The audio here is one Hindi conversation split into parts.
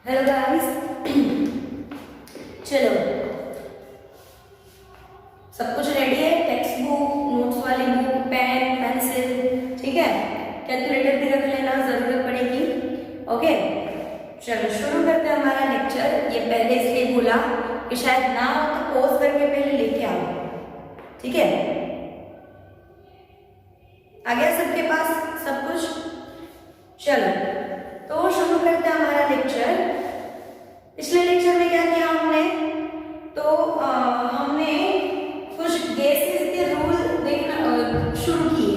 हेलो गाइस, चलो सब कुछ रेडी है। टेक्स्ट बुक, नोट्स वाली बुक, पेन, पेंसिल, ठीक है। कैलकुलेटर भी रख लेना, जरूरत पड़ेगी। ओके, चलो शुरू करते हैं हमारा लेक्चर। ये पहले इसलिए बोला कि शायद ना हो तो पॉज करके पहले लेके आओ, ठीक है। आ गया सबके पास सब कुछ? चलो तो शुरू करते हैं हमारा लेक्चर। पिछले लेक्चर में क्या किया हमने? तो हमने कुछ गैसेस के रूल देखना शुरू किए,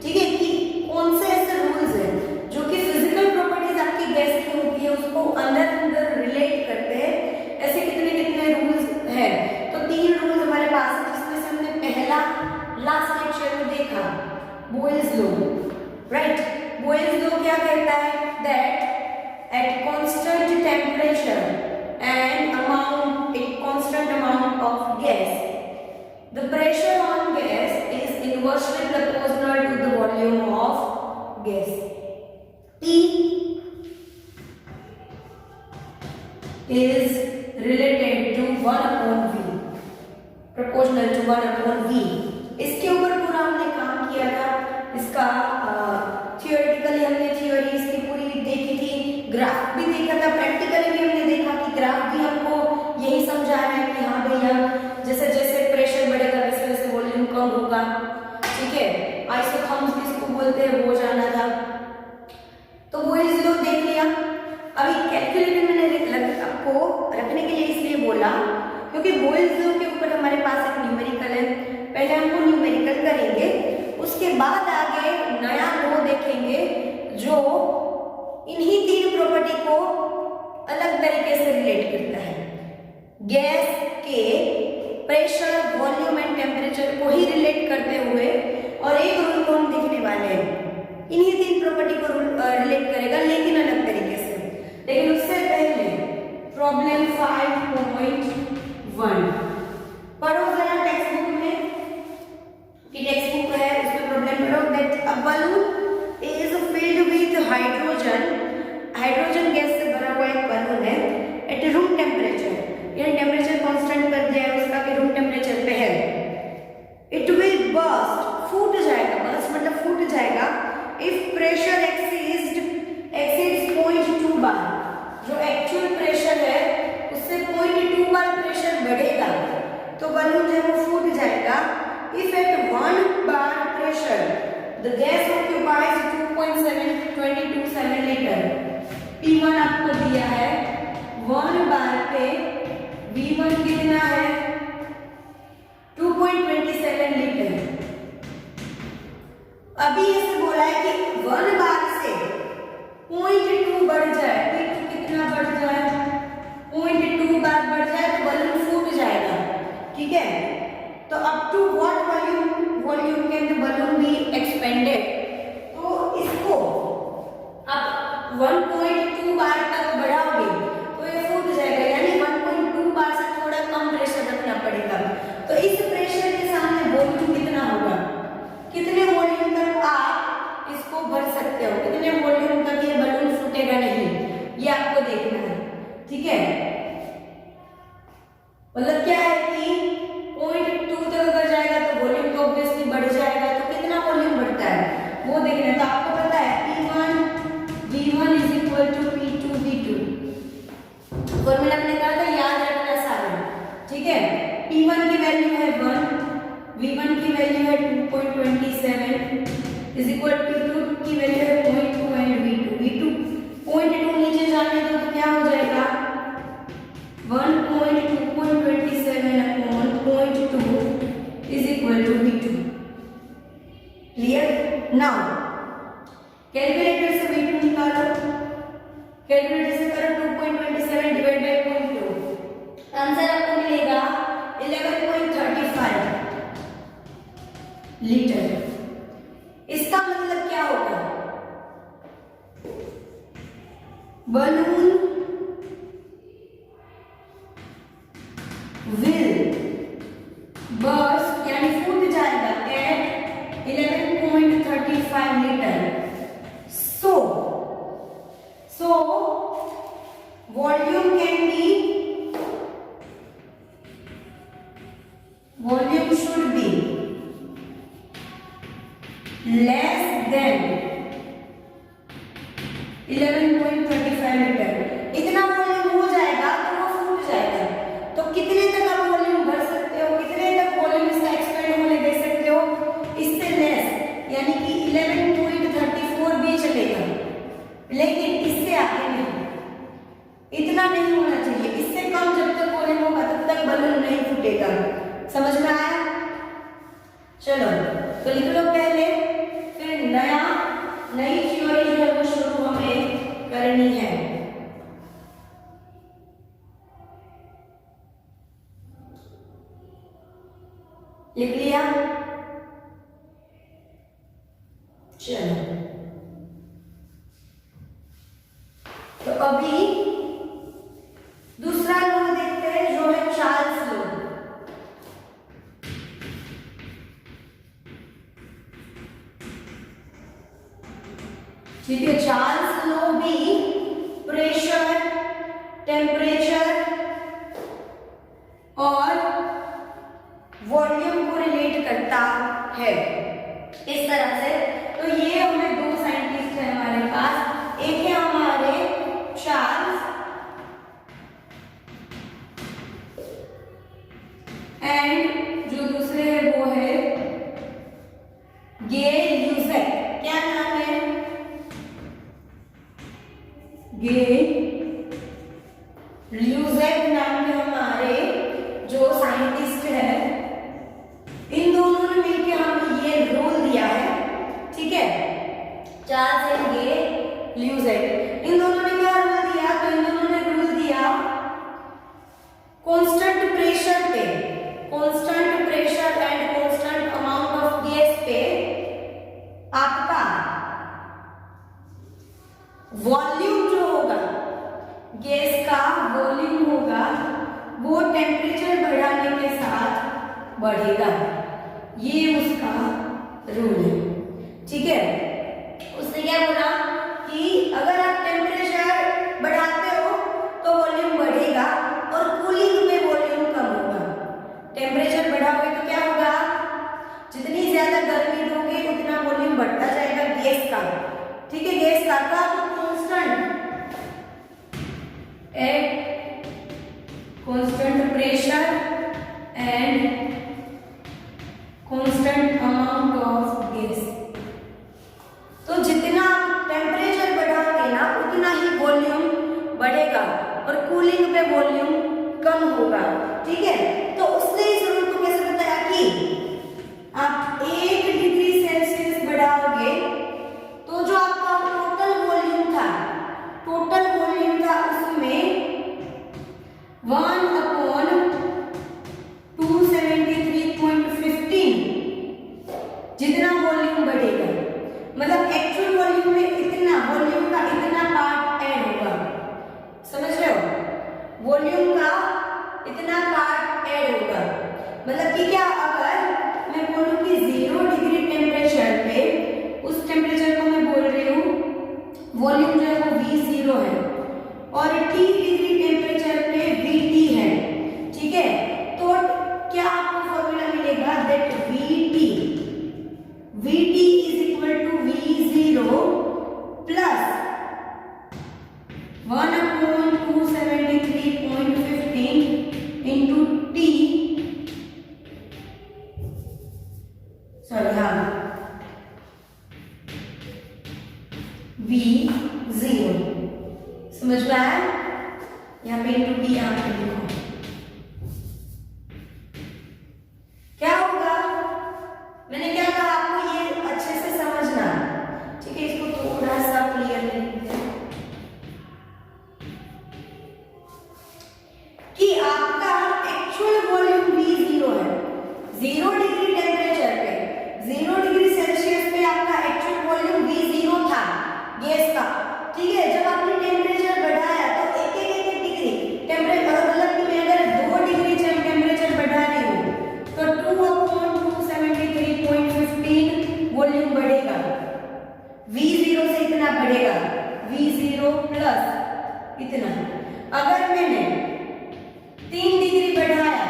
ठीक है, कि कौन से ऐसे रूल्स हैं जो कि फिजिकल प्रॉपर्टीज आपकी गैस की होती है उसको अंदर अंदर रिलेट करते हैं। ऐसे कितने कितने रूल्स हैं? तो 3 रूल्स हमारे पास है, जिसमें से हमने पहला लास्ट लेक्चर में देखा, Boyle's law, right. Boyle's law क्या कहता है? That at constant temperature and constant amount of gas, the pressure on gas is inversely proportional to the volume of gas. T is related to 1 upon V, proportional to 1 upon V. इसके ऊपर पूरा हमने काम किया था। इसका थियोरेटिकली हमने थ्योरी इसकी पूरी देखी थी, ग्राफ भी देखा था, प्रैक्टिकली भी हमने देखा कि ग्राफ भी हमको यही समझा रहा है कि हाँ भैया जैसे जैसे प्रेशर बढ़ेगा वैसे वैसे वॉल्यूम कम होगा, ठीक है। आइसोथर्म्स जिसको बोलते हैं वो जाना था। तो बॉयल्स लॉ देख लिया। अभी कैलकुलेटर मैंने आपको रखने के लिए इसलिए बोला क्योंकि बॉयल्स लॉ के ऊपर हमारे पास एक न्यूमेरिकल है। पहले हमको न्यूमेरिकल करेंगे, उसके बाद आगे नया लॉ देखेंगे जो इन्हीं 3 प्रॉपर्टी को अलग तरीके से रिलेट करता है। गैस के प्रेशर, वॉल्यूम एंड टेम्परेचर को ही रिलेट करते हुए और एक रूल को हम देखने वाले हैं, इन्हीं 3 प्रॉपर्टी को रिलेट करेगा लेकिन अलग तरीके से। लेकिन उससे पहले प्रॉब्लम 5.1 पढ़ो जरा टेक्स्ट बुक में, कि टेक्स्ट बुक है उसमें प्रॉब्लम पढ़ो। That a balloon is filled with hydrogen, hydrogen gas से भरा हुआ एक बलून है एट रूम टेम्परेचर। ये टेम्परेचर कांस्टेंट कर दिया है उसका कि रूम टेम्परेचर पे है। इट विल बर्स्ट, फूट जाएगा, बर्स्ट मतलब फूट जाएगा, इफ प्रेशर एक्सीड्स 0.2 बार। जो एक्चुअल प्रेशर है उससे 0.2 बार प्रेशर बढ़ेगा तो बलून जो है वो फूट जाएगा। If at 1 bar pressure the gas occupies 2.727 litre. P1 आपको दिया है, 1 बार पे V1 कितना है? 2.27 लीटर। अभी ऐसे बोला है कि 1 बार से 0.2 बढ़ जाए, P2 कितना बढ़ जाए? 0.2 बार बढ़ जाए तो बलून फूट जाएगा, ठीक है। तो up to what volume can the balloon be expanded? तो इसको आप 1.2 बार तक बढ़ाओगे तो ये फूट जाएगा, यानी 1.2 बार से थोड़ा कम प्रेशर रखना पड़ेगा। तो इस प्रेशर के सामने वॉल्यूम कितना होगा? कितने वॉल्यूम तक आप इसको भर सकते हो, कितने वॉल्यूम तक ये बलून फूटेगा नहीं, ये आपको देखना है, ठीक है। मतलब क्या है कि 0.2 तक अगर जाएगा तो वॉल्यूम तो ऑब्वियसली बढ़ जाएगा, तो कितना वॉल्यूम बढ़ता है वो देखना है। तो आपको पता है P1 V1 is equal to P2 V2, formula हमने कहा था याद रखना सारा, ठीक है। P1 की वैल्यू है 1, V1 की वैल्यू है 2.27 is equal to P2 की वैल्यू है 0.2 एंड V2 0.2 नीचे जाने दो तो क्या हो जाएगा? 1.2.27 upon 0.2 is equal to V2. Clear? Now calculator से V2 निकालो, कैलकुलेटर से करो 2.27 डिवाइड बाय 0.2, आंसर आपको मिलेगा 11.35 लीटर। इसका मतलब क्या होगा? बलून will burst यानी फूट जाएगा at 11.35 litre. So volume should be less than 11.35 litre. इतना वॉल्यूम हो जाएगा तो वो फूट जाएगा। तो कितने तक आप वॉल्यूम भर सकते हो, कितने तक वॉल्यूम इसका एक्सपेंड होने दे सकते हो? इससे लेस, यानी कि 11.34 भी चलेगा, लेकिन इससे आगे नहीं, इतना नहीं होना चाहिए। इससे कम जब तक वॉल्यूम होगा तब तक बलून नहीं फूटेगा। समझ में आया? चलो तो लिख लो पहले, फिर नई थ्योरी जो है वो शुरू हमें करनी है। लिख लिया? चलो तो अभी दूसरा लॉ देखते हैं जो है चार्ल्स लॉ। ठीक है, चार्ल्स लॉ भी प्रेशर, टेम्परेचर और वॉल्यूम को रिलेट करता है इस तरह से। तो ये हमें दो साइंटिस्ट है हमारे पास, एक है हमारे चार्ल्स एंड जो दूसरे है वो है गे ल्यूसेक। क्या नाम है? गे ल्यूसेक नाम के हमारे जो साइंटिस्ट है। इन दोनों ने मिलकर हमें ये रूल दिया है, ठीक है, चार्ल्स एंड गे ल्यूसेक। इन दोनों ने क्या रूल दिया? तो इन दोनों ने रूल दिया कांस्टेंट प्रेशर पे, constant pressure and constant amount of gas पे आपका वॉल्यूम जो होगा, गैस का वॉल्यूम होगा, वो टेम्परेचर बढ़ाने के साथ बढ़ेगा। ये उसका रूल है, ठीक है। उसने क्या बोला कि अगर आप टेम्परेचर बढ़ाते हो तो वॉल्यूम बढ़ेगा और कूलिंग में वॉल्यूम कम होगा। टेम्परेचर बढ़ाओगे तो क्या होगा? जितनी ज्यादा गर्मी दोगे उतना वॉल्यूम बढ़ता जाएगा गैस का, ठीक है, गैस का constant at constant pressure and constant amount of gas. तो जितना टेम्परेचर बढ़ाओगे ना उतना ही वॉल्यूम बढ़ेगा और कूलिंग पे वॉल्यूम कम होगा, ठीक है। तो उसने इस रूल को कैसे बताया कि आप 1 डिग्री सेल्सियस बढ़ाओगे तो जो आपका टोटल वॉल्यूम था उसमें 1/273.15 जितना वॉल्यूम बढ़ेगा, मतलब एक्चुअल वॉल्यूम में इतना वॉल्यूम का इतना पार्ट ऐड होगा। समझ रहे हो? वॉल्यूम का इतना पार्ट ऐड होगा, मतलब कि क्या, अगर मैं बोलूं कि 0 डिग्री टेम्परेचर पे, उस टेम्परेचर को मैं बोल रही हूँ वॉल्यूम जो है वो V0 है और T डिग्री टेम्परेचर पे VT है, ठीक है। तो क्या आपको फॉर्मूला मिलेगा that VT is equal to V0 plus 1/273.15 into T, sorry हाँ, V0। समझ में आया? यहाँ पे इंटू टी यहाँ पे लिखो। क्या होगा? मैंने क्या कहा आपको, ये अच्छे से समझना, ठीक है। इसको थोड़ा सा क्लियर लिखते हैं कि आपका एक्चुअल वॉल्यूम V0 है। 0 डिग्री टेम्परेचर पे, 0 डिग्री सेल्सियस पे आपका एक्चुअल वॉल्यूम V0 था गैस का, ठीक है। जब आपने टेम्परेचर बढ़ाया तो एक डिग्री टेम्परेचर, मतलब कि मैं अगर 2 डिग्री टेम्परेचर बढ़ा रही हूँ तो 2/273.15 वॉल्यूम बढ़ेगा, V0 से इतना बढ़ेगा, V0 प्लस इतना। अगर मैंने 3 डिग्री बढ़ाया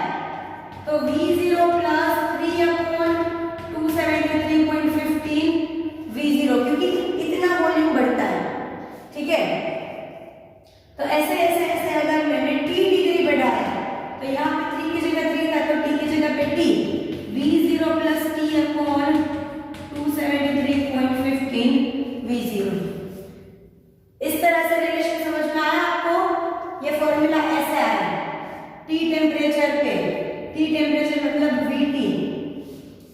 तो V0 प्लस 3/273.15 V0, क्योंकि इतना वॉल्यूम बढ़ता है, ठीक है। तो ऐसे ऐसे ऐसे अगर मैंने t डिग्री बढ़ाया तो यहाँ पे 3 की जगह 3 था तो t की जगह पे t, V0 plus t/273.15 V0। इस तरह से रिलेशन समझ में आया आपको? ये फॉर्मूला ऐसे आया, T टेम्परेचर पे, T टेम्परेचर मतलब VT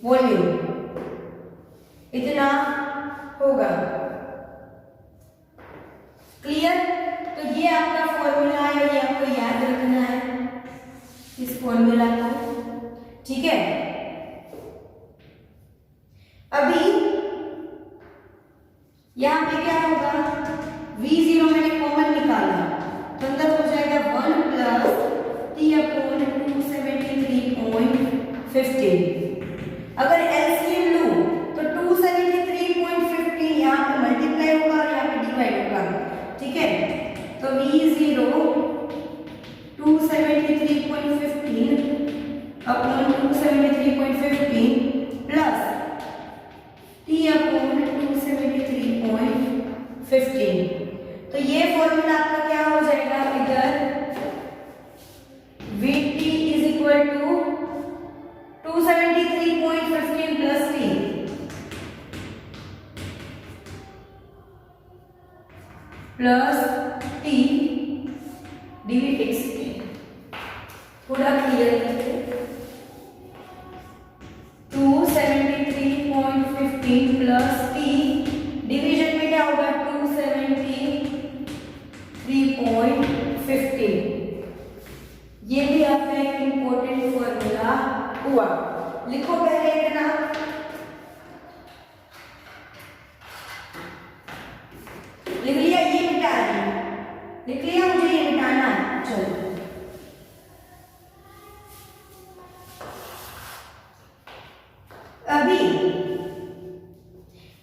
वॉल्यूम इतना होगा। क्लियर? तो ये आपका फॉर्मूला है, ये आपको याद रखना है इस फॉर्मूला को, ठीक है। अभी यहां पे क्या होगा, V0 मैंने कॉमन निकाला तो अंदर हो जाएगा 1 प्लस T/273.15। अगर एलसीएम लूं तो 273.15 यहाँ पे मल्टीप्लाई होगा और यहाँ पे डिवाइड होगा, ठीक है। तो V0 273.15 अपॉन 273.15 प्लस T/273.15। तो ये फॉर्मूला आपका क्या हो जाएगा, इधर VT is equal to 273.15 plus T plus T DV fix थोड़ा क्लियर करते, 273.15 प्लस T डिवीजन में क्या होगा 273.15। ये भी आपका एक इंपॉर्टेंट फॉर्मूला हुआ। लिखो पहले इतना, लिख लिया, ये मिटा दिया, लिख लिया, मुझे ये मिटाना है। चलो अभी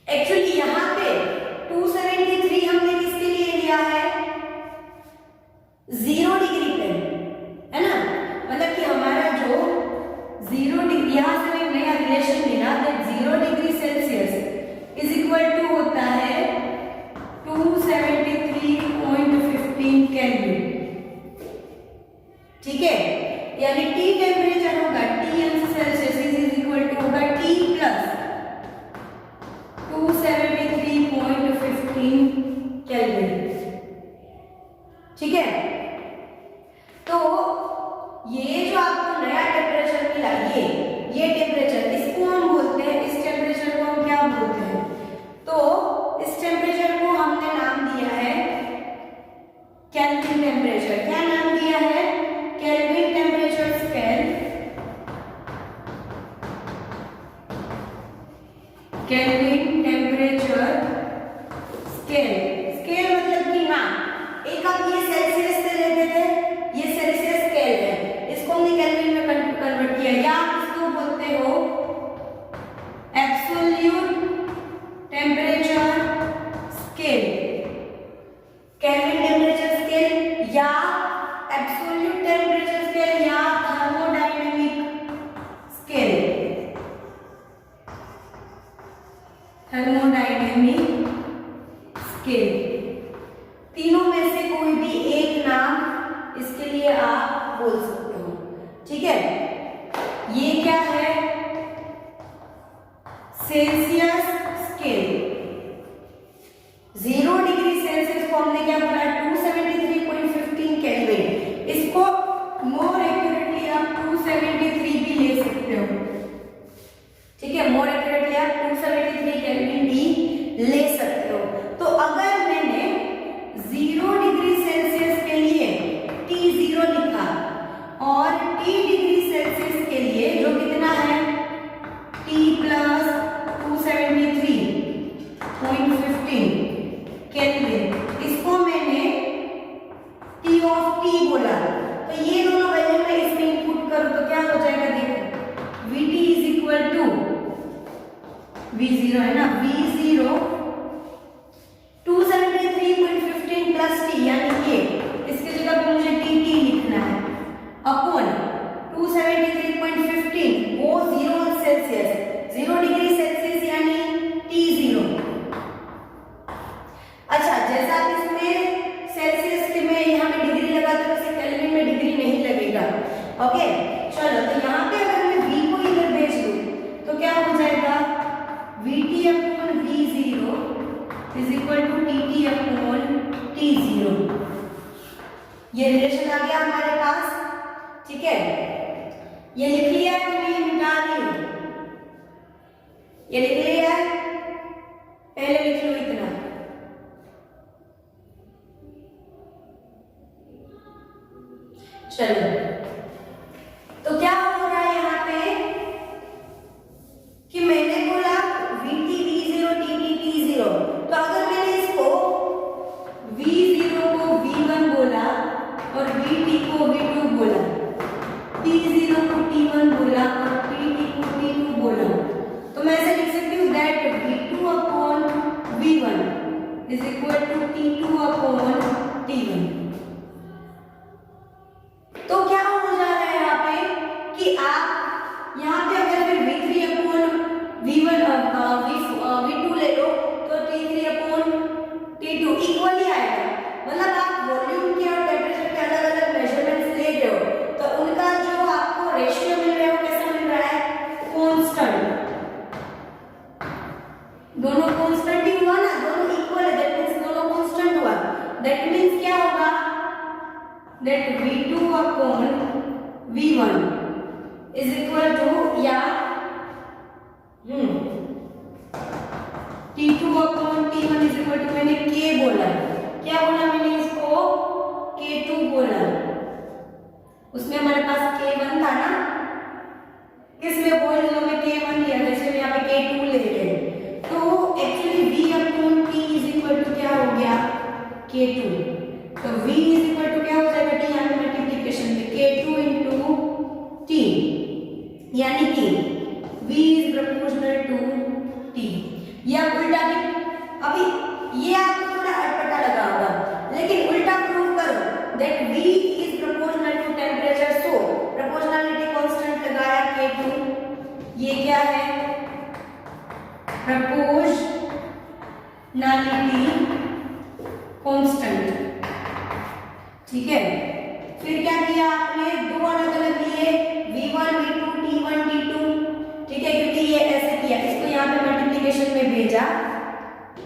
एक्चुअली यहां पे 273 हमने किसके लिए लिया है, 0 डिग्री पे, है ना। मतलब कि हमारा जो 0 डिग्री, यहां से एक नया रिलेशन लेना, that 0 degree Celsius is equal to होता है 273.15 केल्विन, ठीक है। यानी T टेम्परेचर होगा T Celsius is equal to होगा T प्लस 273.15 केल्विन, ठीक है। तो ये जो आपको नया टेम्परेचर मिला, ये टेम्परेचर, इसको हम बोलते हैं, इस टेम्परेचर को हम क्या बोलते हैं, तो इस टेम्परेचर को हमने नाम दिया है केल्विन टेम्परेचर। क्या नाम दिया है, kelvin temperature scale, kelvin temperature scale. Scale मतलब कि नाम, एक आप ये सेल्सियस से लेते थे, ये सेल्सियस स्केल है, इसको हमने केल्विन में कन्वर्ट किया, या आप इसको बोलते हो absolute temperature scale, kelvin temperature scale या एब्सोल्यूट टेम्परेचर स्केल या थर्मोडायनेमिक स्केल, थर्मोडायनेमिक स्केल। तीनों में से कोई भी एक नाम इसके लिए आप बोल सकते हो, ठीक है। ये क्या है, सेल्सियस स्केल। 0 डिग्री सेल्सियस को हमने क्या बोला, 273.15 केल्विन। इसको मोर एक्यूरेटली आप 273 भी ले सकते हो, ठीक है। मोर एक्यूरेटली आप 273 केल्विन भी ले सकते हो। तो अगर मैंने 0 डिग्री सेल्सियस के लिए T0 लिखा और T डिग्री सेल्सियस के लिए जो कितना है T प्लस 273.15 केल्विन, इसको मैंने T ऑफ T बोला, तो ये दोनों वैल्यू मैं इसमें इनपुट करूं तो क्या हो जाएगा, देखो VT is equal to V0 है ना, V0 273.15 प्लस T, यानी ये इसकी जगह पे जैसा आप इसमें सेल्सियस के में यहाँ पे डिग्री लगाते हो वैसे केल्विन में डिग्री नहीं लगेगा। ओके चलो, तो यहाँ पे अगर मैं v को इधर भेज दूं तो क्या हो जाएगा, vt upon v0 is equal to tt upon t0। ये रिलेशन आ गया हमारे पास। ठीक है, ये लिख लिया कि नहीं, मिटा रही हूं, ये लिख लिया है, पहले लिख लो इतना। चलो, तो क्या हो रहा है यहाँ पे कि मैंने बोला vt v0 tt t0, तो अगर मैंने इसको v0 को v1 बोला और vt को v2 बोला, t0 को t1 बोला और tt को t2 बोला, तो मैं ऐसे लिख सकती हूँ that v2 upon v1 is equal to t2 upon t1। तो क्या हो जा रहा है यहाँ पे कि आप यहाँ पे अगर फिर v3 अपॉन v1 v2 ले लो तो t3 अपॉन t2 इक्वली आएगा। मतलब आप वॉल्यूम के और टेम्परेचर के अलग अलग मेजरमेंट्स ले रहे हो तो उनका जो आपको रेशियो मिल रहा है वो कैसा मिल रहा है, कांस्टेंट। दोनों कांस्टेंट ही हुआ ना, दोनों इक्वल है, दैट मींस दोनों कांस्टेंट हुआ। दैट मींस क्या होगा, that v2 upon v1 is equal to या t2 upon t1 is equal to, मैंने k बोला, क्या बोला मैंने इसको, k2 बोला। उसमें हमारे पास k1 था ना, किसमें बॉयज लॉ में k1 लिया था, इसलिए यहाँ पे k2 ले रहे हैं। तो actually v upon t is equal to क्या हो गया, k2। तो v इज इक्वल टू क्या हो जाएगा, t यहाँ पे मल्टीप्लिकेशन में k2 इंटू t, यानी कि v is proportional to t। या उल्टा भी, अभी ये आपको थोड़ा अटपटा लगा होगा लेकिन उल्टा प्रूव करो, that v is proportional to temperature, so proportionality constant लगाया k2, ये क्या है, प्रोपोर्शनलिटी कांस्टेंट। ठीक है, फिर क्या किया आपने, दो अलग अलग लिए v1 v2 t1 t2। ठीक है, क्योंकि ये ऐसे किया, इसको यहाँ पे मल्टीप्लिकेशन में भेजा।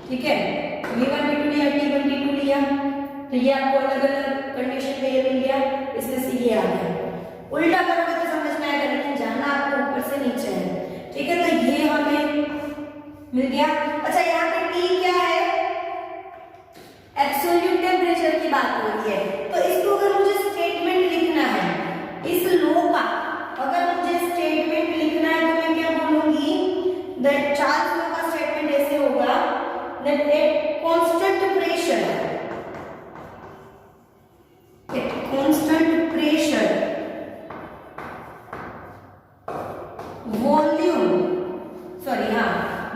ठीक है, v1 v2 लिया, t1 t2 लिया, तो ये आपको अलग अलग कंडीशन में ये मिल गया, इसमें से ये आ गया। उल्टा करोगे तो समझ में आएगा, लेकिन जानना आपको ऊपर से नीचे है। ठीक है, तो ये हमें मिल गया। अच्छा, यहाँ पे t क्या है, एब्सोल्यूट टेम्परेचर की बात हो रही है, तो इसको अगर मुझे स्टेटमेंट लिखना है इस लॉ का, अगर मुझे स्टेटमेंट लिखना है तो मैं क्या बोलूंगी, दैट चार्ल्स लॉ का स्टेटमेंट ऐसे होगा, that at constant pressure,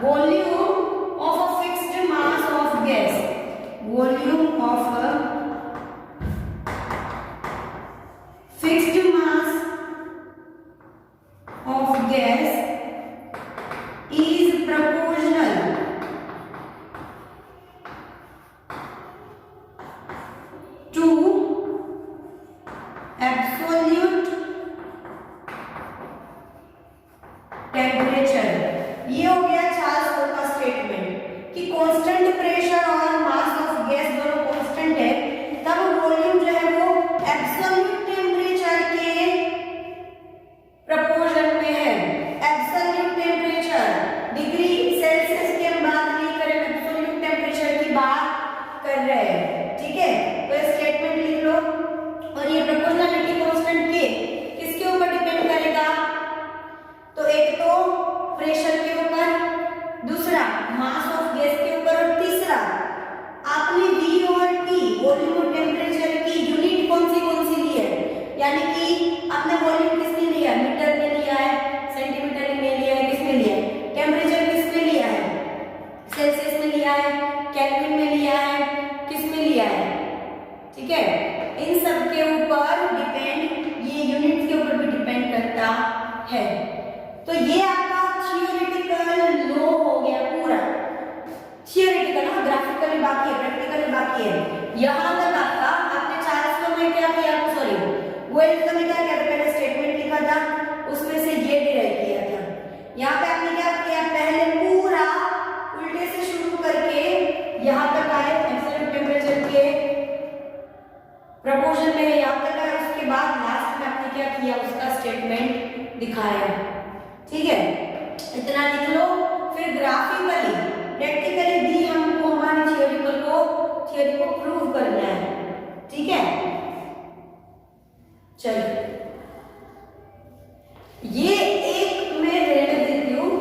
volume of a fixed mass of gas, volume of a fixed mass of gas is proportional to absolute temperature. ये हो गया चार्ल्स लॉ का स्टेटमेंट कि कांस्टेंट प्रेशर और मास ऑफ गैस दोनों कांस्टेंट है, तब वॉल्यूम जो है वो एब्सोल्यूट टेम्परेचर के प्रोपोर्शन में है। एब्सोल्यूट टेम्परेचर डिग्री सेल्सियस की हम बात नहीं कर रहे, एब्सोल्यूट टेम्परेचर की बात कर रहे हैं। ठीक है, तो स्टेटमेंट लिख लो। और ये प्रोपोर्शनलिटी कांस्टेंट के किसके ऊपर डिपेंड करेगा, तो एक तो प्रेशर के ऊपर, दूसरा मास ऑफ गैस के ऊपर, और तीसरा आपने V और T वॉल्यूम और टेम्परेचर की यूनिट कौन सी ली है, यानी कि आपने वॉल्यूम किसने लिया, मीटर में लिया है, सेंटीमीटर में लिया है, किसमें लिया है, टेम्परेचर किसमें लिया है, सेल्सियस में लिया है, केल्विन में लिया है, किसमें लिया है। ठीक है, इन सब के ऊपर डिपेंड, ये यूनिट के ऊपर भी डिपेंड करता है। तो ये आपका थियोरेटिकल लॉ हो गया पूरा, थियोरेटिकल, ग्राफिकली बाकी है, प्रैक्टिकली बाकी प्रपोजल में याद रखा है, उसके बाद लास्ट में आपने क्या किया, उसका स्टेटमेंट दिखाया। ठीक है, इतना लिख लो। फिर ग्राफिकली प्रैक्टिकली भी हमको हमारी थियोरी को प्रूव करना है। ठीक है, चलिए ये एक मैं रहने देती हूँ,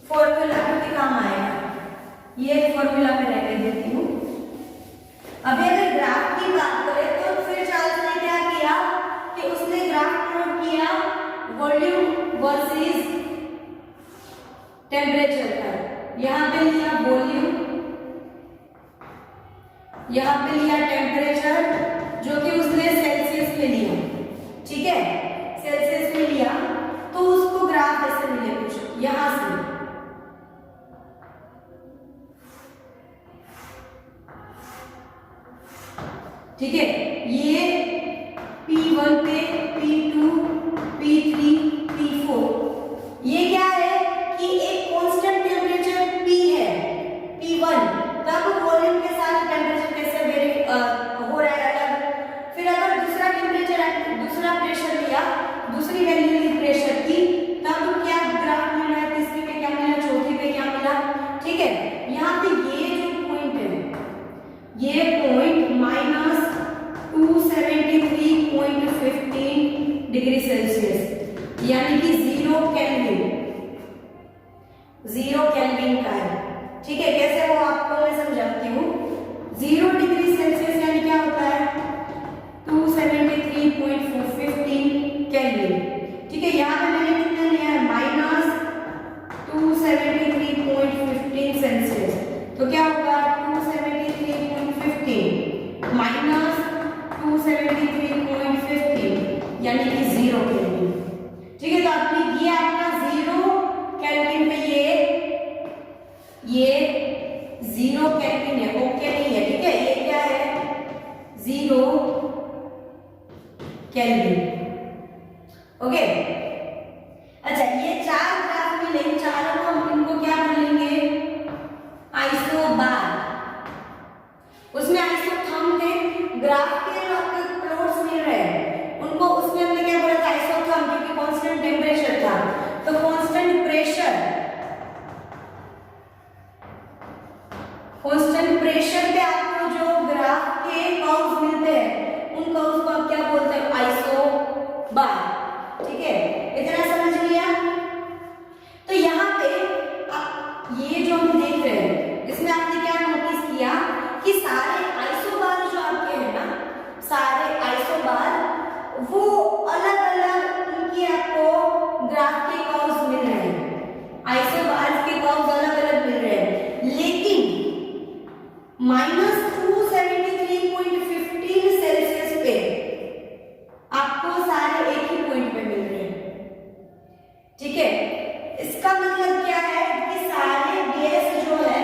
फॉर्मूला के काम आएगा, ये फॉर्मूला में रहने देती हूँ। अभी अगर ग्राफ की बात करें तो फिर चार्ल्स ने क्या किया कि उसने ग्राफ प्लॉट किया वॉल्यूम वर्सेस टेम्परेचर का। यहाँ पे लिया वॉल्यूम, यहाँ पे लिया टेम्परेचर, जो कि उसने सेल्सियस में लिया। ठीक है, सेल्सियस में लिया तो उसको ग्राफ ऐसे मिले कुछ यहां से। ठीक है, ये P1 पे, P2, P3, P4, ये क्या है कि एक कांस्टेंट टेम्परेचर P है, P1, तब वॉल्यूम के साथ टेम्परेचर कैसे वेरी हो रहा है अलग। फिर अगर दूसरा टेम्परेचर, दूसरा प्रेशर लिया, दूसरी वैल्यू ली प्रेशर की, तब क्या ग्राफ मिल रहा है, तीसरी पे क्या मिला, चौथी पे क्या मिला। ठीक है, यहाँ पे ये जो पॉइंट है, ये पॉइंट माइनस 273.15 डिग्री सेल्सियस, यानी कि 0 केल्विन का है। ठीक है, कैसे वो आपको मैं समझाती हूँ। 0 डिग्री सेल्सियस यानी क्या होता है, 273.15 केल्विन। ठीक है, यहाँ पे मैंने कितना लिया है, माइनस 273.15 सेल्सियस, तो क्या होगा 273.15 माइनस 273.15 यानी कि 0 केल्विन। ठीक है, तो आपने ये आपका 0 केल्विन पे ये 0 केल्विन है, ओके नहीं है। ठीक है, ये क्या है, 0 केल्विन। ओके, अच्छा ये चार ग्राफ मिले, चारों को हम इनको क्या बोलेंगे, आइसोबार। उसमें आइसोथर्म थे, ग्राफ के प्लॉट्स मिल रहे हैं उनको, उसमें हमने क्या बोला था, आइसोथर्म, क्योंकि कांस्टेंट टेम्परेचर था, तो कांस्टेंट प्रेशर पे आपको जो ग्राफ के कर्व्स मिलते हैं, उन कर्व्स को आप क्या बोलते हैं, आइसोबार। ठीक है, इतना समझ लिया। तो यहाँ पे आप ये जो हम देख रहे हैं, इसमें आपने क्या नोटिस किया कि सारे आइसोबार जो आपके हैं ना, सारे आइसोबार वो अलग अलग उनकी आपको ग्राफ के कर्व्स मिल रहे हैं, आइसोबार के कर्व्स अलग अलग मिल रहे हैं, लेकिन माइनस 273.15 सेल्सियस पे आपको सारे एक ही पॉइंट पे मिल रहे हैं। ठीक है, इसका मतलब क्या है कि सारे गैस जो है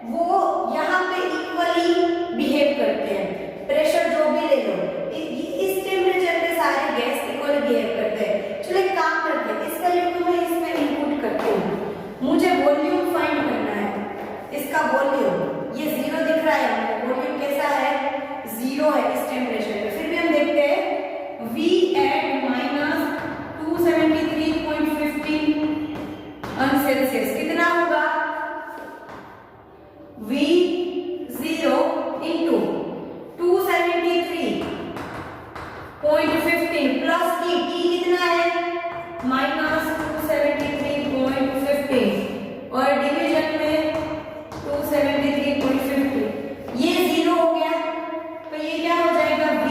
वो यहाँ पे इक्वली बिहेव करते हैं, प्रेशर जो भी ले लो, इस टेम्परेचर पे सारे गैस इक्वली बिहेव करते हैं। चलो एक काम करते हैं, इसका लिंक मैं इसमें इनपुट करती हूँ, मुझे वॉल्यूम फाइंड करना है, इसका वॉल्यूम, ये 0 दिख रहा है, वॉल्यूम कैसा है, 0 है इस टेम्परेचर पे। फिर भी हम देखते हैं V at minus 273.15 सेल्सियस कितना होगा, V0 into 273.15 प्लस T कितना है, माइनस 273.15 और डिवीजन में 273.15, ये 0 हो गया, तो ये क्या हो जाएगा, V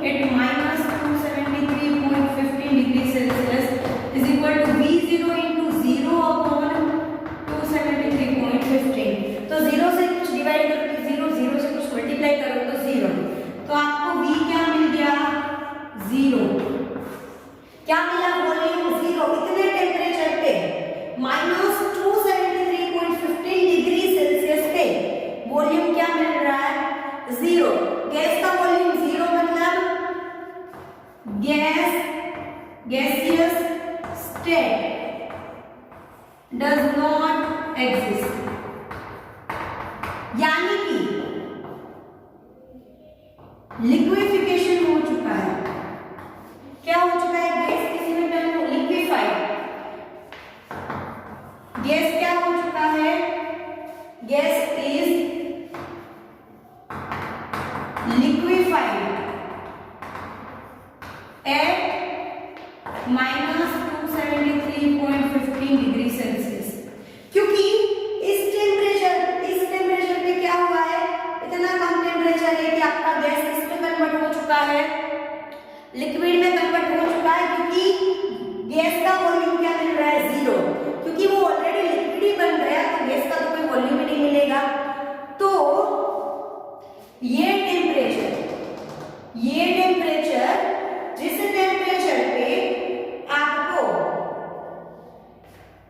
at minus 273.15 degree Celsius is equal to V0 into 0 upon 273.15। तो 0 से कुछ डिवाइड करो तो 0, 0 से कुछ मल्टीप्लाई करो तो 0, तो आपको V क्या मिल गया, 0। क्या मिला, वॉल्यूम 0 इतने टेम्परेचर पे, माइनस 273.15 डिग्री सेल्सियस पे वॉल्यूम क्या मिल रहा है, 0। गैस का वॉल्यूम 0 मतलब gaseous state does not exist, यानी कि लिक्विफिकेशन हो चुका है। क्या हो चुका है? गैस किसी में टर्न लिक्विफाइड। गैस क्या हो चुका है? Gas is liquefied at -273.15 degree Celsius. क्योंकि इस टेम्परेचर पे क्या हुआ है? इतना कम टेम्परेचर है कि आपका गैस किसमें कन्वर्ट हो चुका है? लिक्विड में कन्वर्ट हो चुका है। क्योंकि गैस का वॉल्यूम क्या मिल रहा है? 0। क्योंकि वो ऑलरेडी लिक्विड ही बन गया तो गैस का तो कोई वॉल्यूम ही नहीं मिलेगा। तो ये टेम्परेचर जिस टेम्परेचर पे आपको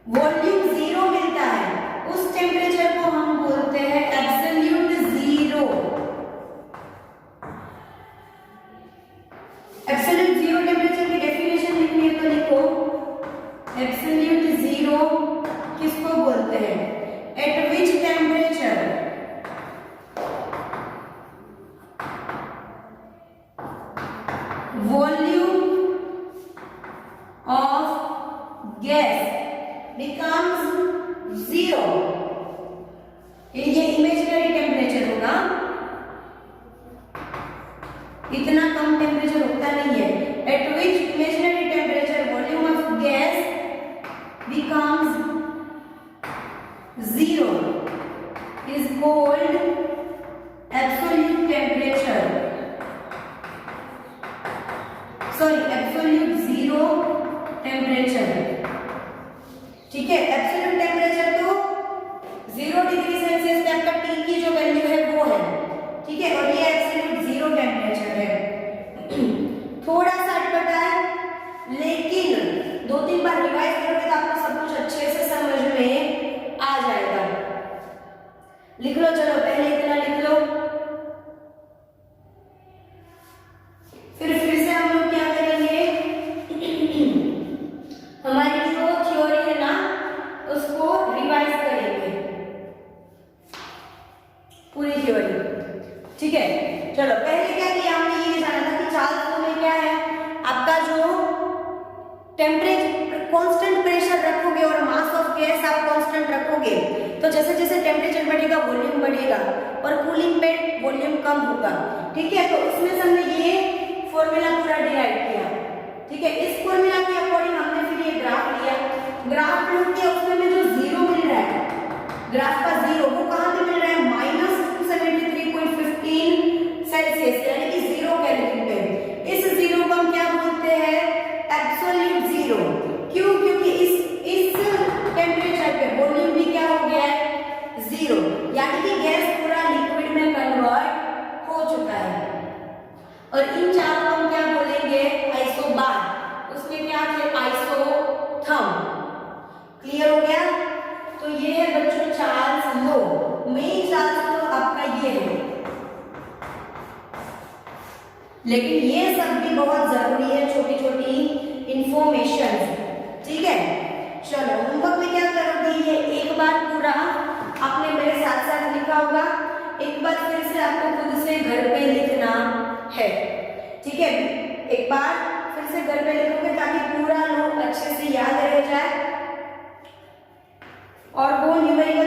वॉल्यूम 0 मिलता है उस टेम्परेचर को हम बोलते हैं absolute zero. Absolute zero temperature की डेफिनेशन लिखनी है तो लिखो, एब्सोल्यूट जीरो किसको बोलते हैं? Eight which temperature volume of gas becomes 0। ये इमेजिनरी टेम्परेचर होगा, इतना कम टेम्परेचर होता नहीं है। Eight which imaginary temperature volume of gas becomes 0 is called absolute temperature, absolute zero temperature। ठीक है, एब्सोल्यूट टेम्परेचर तो 0 डिग्री सेल्सियस पे आपका टी की जो वैल्यू है वो है। ठीक है, और ये एब्सोल्यूट जीरो टेम्परेचर है। थोड़ा सा अटपटा है लेकिन 2-3 बार रिवाइज करोगे तो आपको सब कुछ अच्छे से समझ में आ जाएगा। लिख लो, चलो पहले इतना लिख लो, फिर से हम लोग क्या करेंगे, हमारी जो थ्योरी है ना उसको रिवाइज करेंगे, पूरी थ्योरी। ठीक है, चलो पहले क्या किया हमने, ये जाना था कि चार्ल्स लॉ में क्या है, आपका जो टेम्परेचर कांस्टेंट प्रेशर रखोगे और मास ऑफ गैस आप कांस्टेंट रखोगे तो जैसे जैसे टेम्परेचर बढ़ेगा वॉल्यूम बढ़ेगा और कूलिंग पे वॉल्यूम कम होगा। ठीक है, तो उसमें से हमने ये फॉर्मूला पूरा डिराइव किया। ठीक है, इस फॉर्मूला के अकॉर्डिंग हमने फिर ये ग्राफ लिया, ग्राफ प्लॉट किया, उसमें जो जीरो मिल रहा है, ग्राफ का जीरो वो कहां पे मिल रहा है? -273.15 सेल्सियस यानी कि 0 केल्विन पे। इस जीरो को हम क्या बोलते हैं? Absolute zero. क्यों? क्योंकि इस टेम्परेचर पे वॉल्यूम भी क्या हो गया है? 0, यानी कि गैस पूरा लिक्विड में कन्वर्ट हो चुका है। और इन चारों को हम क्या बोलेंगे? आइसोबार। उसमें क्या थे? आइसोथर्म। क्लियर हो गया? तो ये है बच्चों Charles law. Main Charles law आपका ये है, लेकिन ये सब भी बहुत जरूरी है, छोटी छोटी इंफॉर्मेशन। ठीक है, चलो होमवर्क में क्या करोगे, ये एक बार पूरा आपने मेरे साथ साथ लिखा होगा, एक बार फिर से आपको खुद से घर पे लिखना है। ठीक है, एक बार फिर से घर पे लिखोगे ताकि पूरा लॉ अच्छे से याद रह जाए और वो न्यूमेरिकल